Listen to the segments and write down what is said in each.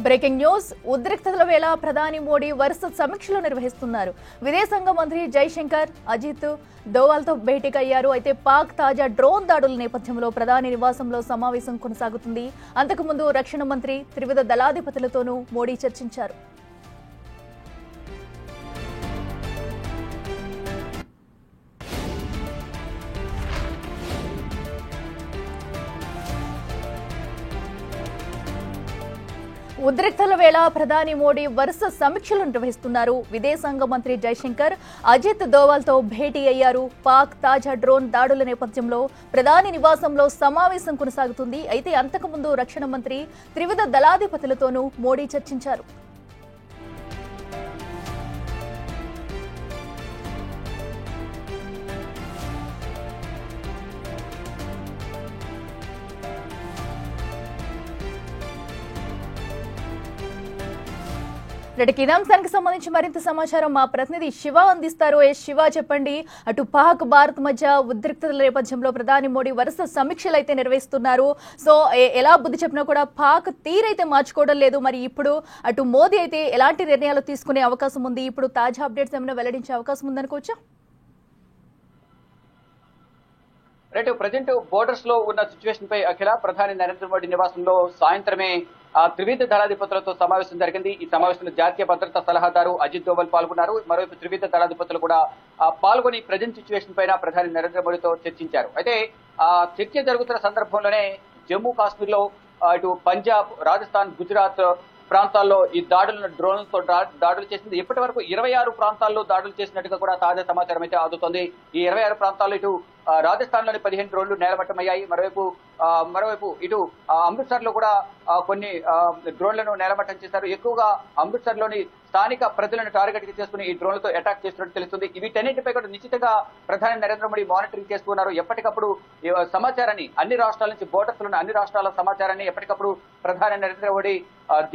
Breaking news ఉద్రిక్తతల వేళ ప్రధాని మోడీ వరుస సమీక్షలు నిర్వహిస్తున్నారు. విదేశాంగ మంత్రి జైశంకర్ అజిత్ దోవాల్తో భేటీకి అయ్యారు. అయితే పాక్ తాజా డ్రోన్ దాడుల నేపథ్యంలో ప్రధాని నివాసంలో సమావేశం కొనసాగుతుంది. అంతకుముందు రక్షణ మంత్రి త్రివిధ దళాధిపతులతోనూ మోడీ చర్చించారు. ఉద్రిక్తల వేళ ప్రధాని మోడీ వరుస సమీక్షలు నిర్వహిస్తున్నారు. విదేశాంగ మంత్రి జైశంకర్ అజిత్ దోవాల్తో భేటీ అయ్యారు. పాక్ తాజా డ్రోన్ దాడుల నేపథ్యంలో ప్రధాని నివాసంలో సమావేశం కొనసాగుతుంది. అయితే అంతకుముందు రక్షణ మంత్రి త్రివిధ దళాధిపతులతోనూ మోడీ చర్చించారు. ఇదే అంశానికి సంబంధించి మరింత సమాచారం మా ప్రతినిధి శివ అందిస్తారు. శివ, చెప్పండి. అటు పాక్ భారత్ మధ్య ఉద్రిక్తతల నేపథ్యంలో ప్రధాని మోడీ వరుస సమీక్షలు అయితే నిర్వహిస్తున్నారు. సో ఎలా బుద్ధి చెప్పినా కూడా పాక్ తీరైతే మార్చుకోవడం లేదు. మరి ఇప్పుడు అటు మోదీ అయితే ఎలాంటి నిర్ణయాలు తీసుకునే అవకాశం ఉంది? ఇప్పుడు తాజా అప్డేట్స్ ఏమైనా వెల్లడించే అవకాశం ఉందనుకోవచ్చా? రైట్, ప్రజెంట్ బోర్డర్స్ లో ఉన్న సిచ్యువేషన్ పై అఖిల ప్రధాని నరేంద్ర మోడీ నివాసంలో సాయంత్రమే త్రివిధ దళాధిపతులతో సమావేశం జరిగింది. ఈ సమావేశంలో జాతీయ భద్రతా సలహాదారు అజిత్ దోవల్ పాల్గొన్నారు. మరోవైపు త్రివిధ దళాధిపతులు కూడా పాల్గొని ప్రజెంట్ సిచ్యువేషన్ పైన ప్రధాని నరేంద్ర మోడీతో చర్చించారు. అయితే చర్చ జరుగుతున్న సందర్భంలోనే జమ్మూ కాశ్మీర్ లో ఇటు పంజాబ్, రాజస్థాన్, గుజరాత్ ప్రాంతాల్లో ఈ డ్రోన్లతో దాడులు చేసింది. ఇప్పటి వరకు 26 ప్రాంతాల్లో దాడులు చేసినట్టుగా కూడా తాజా సమాచారం అయితే అందుతోంది. ఈ 26 ప్రాంతాల్లో ఇటు రాజస్థాన్ లోని 15 డ్రోన్లు నేలమట్టమయ్యాయి. మరోవైపు ఇటు అమృత్సర్ లో కూడా కొన్ని డ్రోన్లను నేలమట్టం చేశారు. ఎక్కువగా అమృత్సర్ లోని స్థానిక ప్రజలను టార్గెట్ చేసుకుని ఈ డ్రోన్లతో అటాక్ చేస్తున్నట్టు తెలుస్తుంది. వీటన్నిటిపై కూడా నిశ్చితంగా ప్రధాని నరేంద్ర మోడీ మానిటరింగ్ చేస్తున్నారు. ఎప్పటికప్పుడు సమాచారాన్ని అన్ని రాష్ట్రాల నుంచి బోర్డర్స్ లోని అన్ని రాష్ట్రాల సమాచారాన్ని ఎప్పటికప్పుడు ప్రధాని నరేంద్ర మోడీ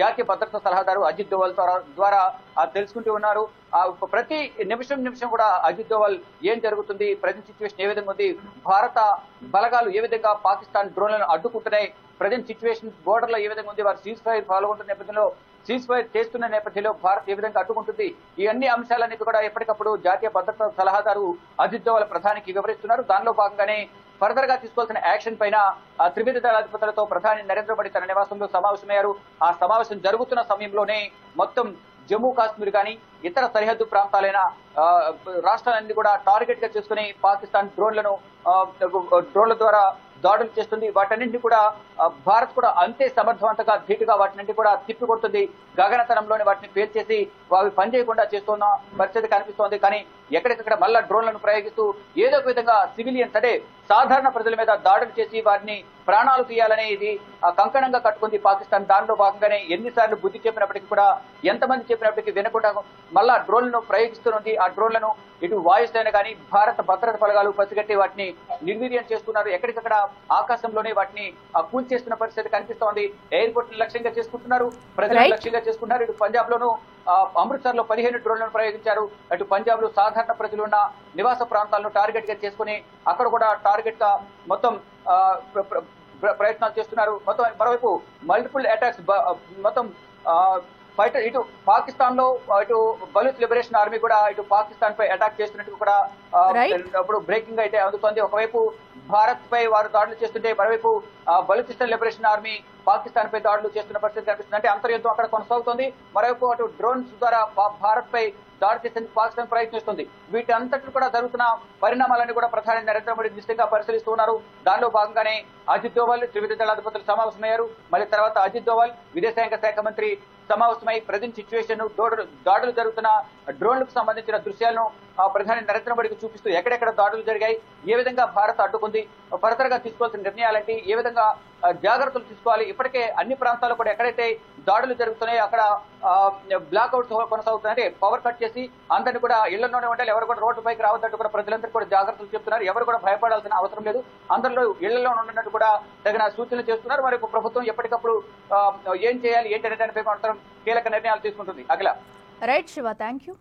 జాతీయ భద్రతా సలహాదారు అజిత్ దోవల్ ద్వారా తెలుసుకుంటూ ఉన్నారు. ప్రతి నిమిషం కూడా అజిత్ దోవల్ ఏం జరుగుతుంది, ప్రజెంట్ సిచ్యువేషన్ ఏ విధంగా ఉంది, భారత బలగాలు ఏ విధంగా పాకిస్తాన్ డ్రోన్లను అడ్డుకుంటున్నాయి, ప్రజెంట్ సిచ్యువేషన్ బోర్డర్ లో ఏ విధంగా ఉంది, వారు సీజ్ ఫైర్ పాల్గొంటున్న నేపథ్యంలో సీజ్ ఫైర్ చేస్తున్న నేపథ్యంలో భారత్ ఏ విధంగా అడ్డుకుంటుంది, ఈ అన్ని అంశాలన్నీ కూడా ఎప్పటికప్పుడు జాతీయ భద్రతా సలహాదారు అజిత్ దోవల్ ప్రధానికి వివరిస్తున్నారు. దానిలో భాగంగానే ఫర్దర్ గా తీసుకోవాల్సిన యాక్షన్ పైన త్రివిధ దళాధిపతులతో ప్రధాని నరేంద్ర మోడీ తన నివాసంలో సమావేశమయ్యారు. ఆ సమావేశం జరుగుతున్న సమయంలోనే మొత్తం జమ్మూ కాశ్మీర్ కానీ ఇతర సరిహద్దు ప్రాంతాలైన రాష్ట్రాలన్నీ కూడా టార్గెట్ గా చేసుకుని పాకిస్తాన్ డ్రోన్ల ద్వారా దాడులు చేస్తుంది. వాటన్నింటినీ కూడా భారత్ కూడా అంతే సమర్థవంతంగా ధీటుగా వాటిని కూడా తిప్పికొడుతుంది. గగనతనంలోని వాటిని పేల్చేసి అవి పనిచేయకుండా చేస్తున్న పరిస్థితి కనిపిస్తోంది. కానీ ఎక్కడికక్కడ మళ్ళా డ్రోన్లను ప్రయోగిస్తూ ఏదో ఒక విధంగా సివిలియన్స్ అంటే సాధారణ ప్రజల మీద దాడులు చేసి వారిని ప్రాణాలు తీయాలనే ఇది కంకణంగా కట్టుకుంది పాకిస్తాన్. దానిలో భాగంగానే ఎన్నిసార్లు బుద్ధి చెప్పినప్పటికీ కూడా, ఎంతమంది చెప్పినప్పటికీ వినకుండా మళ్ళా డ్రోన్లను ప్రయోగిస్తున్నది. ఆ డ్రోన్లను ఇటు వాయుసేన కానీ భారత భద్రతా బలగాలు పసిగట్టి వాటిని నిర్వీర్యం చేస్తున్నారు. ఎక్కడికక్కడ ఆకాశంలోనే వాటిని కూల్చేస్తున్న పరిస్థితి కనిపిస్తోంది. ఎయిర్పోర్ట్ లక్ష్యంగా చేసుకుంటున్నారు, ప్రజలను లక్ష్యంగా చేసుకుంటున్నారు. ఇటు పంజాబ్ లోను అమృత్సర్ లో 15 డ్రోన్లను ప్రయోగించారు. అటు పంజాబ్ లో సాధారణ ప్రజలు ఉన్న నివాస ప్రాంతాలను టార్గెట్ గా చేసుకుని అక్కడ కూడా టార్గెట్ గా మొత్తం ప్రయత్నాలు చేస్తున్నారు. మరోవైపు మల్టిపుల్ అటాక్స్ మొత్తం ఫైటర్ ఇటు పాకిస్తాన్ లో ఇటు బలూచ్ లిబరేషన్ ఆర్మీ కూడా ఇటు పాకిస్తాన్ పై అటాక్ చేస్తున్నట్టు కూడా ఇప్పుడు బ్రేకింగ్ అయితే అందుతోంది. ఒకవైపు భారత్ పై వారు దాడులు చేస్తుంటే మరోవైపు బలూచిస్తాన్ లిబరేషన్ ఆర్మీ పాకిస్తాన్ పై దాడులు చేస్తున్న పరిస్థితి కనిపిస్తుంది. అంటే అంతర్యుద్ధం అక్కడ కొనసాగుతోంది. మరోవైపు అటు డ్రోన్స్ ద్వారా భారత్ పై దాడి చేసేందుకు పాకిస్తాన్ ప్రయత్నిస్తుంది. వీటి అంతటి కూడా జరుగుతున్న పరిణామాలన్నీ కూడా ప్రధాని నరేంద్ర మోడీ నిశ్చితంగా పరిశీలిస్తూ ఉన్నారు. దానిలో భాగంగానే అజిత్ దోవల్ త్రివిధ దళాధిపతులు సమావేశమయ్యారు. మళ్ళీ తర్వాత అజిత్ దోవల్ విదేశాంగ శాఖ మంత్రి సమావేశమై ప్రజెంట్ సిచ్యువేషన్ దాడులు జరుగుతున్న డ్రోన్లకు సంబంధించిన దృశ్యాలను ప్రధాని నరేంద్ర మోడీకి చూపిస్తూ ఎక్కడెక్కడ దాడులు జరిగాయి, ఏ విధంగా భారత్ అడ్డుకుంది, ఫర్దర్ గా తీసుకోవాల్సిన నిర్ణయాలంటే ఏ విధంగా జాగ్రత్తలు తీసుకోవాలి, ఇప్పటికే అన్ని ప్రాంతాల్లో కూడా ఎక్కడైతే దాడులు జరుగుతున్నాయో అక్కడ బ్లాక్అవుట్స్ కొనసాగుతున్నాయి. అంటే పవర్ కట్ చేసి అందరినీ కూడా ఇళ్లలోనే ఉండాలి, ఎవరు కూడా రోడ్డు పైకి రావద్దంటూ కూడా ప్రజలందరూ కూడా జాగ్రత్తలు చెప్తున్నారు. ఎవరు కూడా భయపడాల్సిన అవసరం లేదు, అందరిలో ఇళ్లలో ఉన్నట్టు కూడా తగిన సూచనలు చేస్తున్నారు. మరి ప్రభుత్వం ఎప్పటికప్పుడు ఏం చేయాలి ఏంటి అనే దానిపై మాత్రం కీలక నిర్ణయాలు తీసుకుంటుంది. Akhila. Right Shiva, thank you.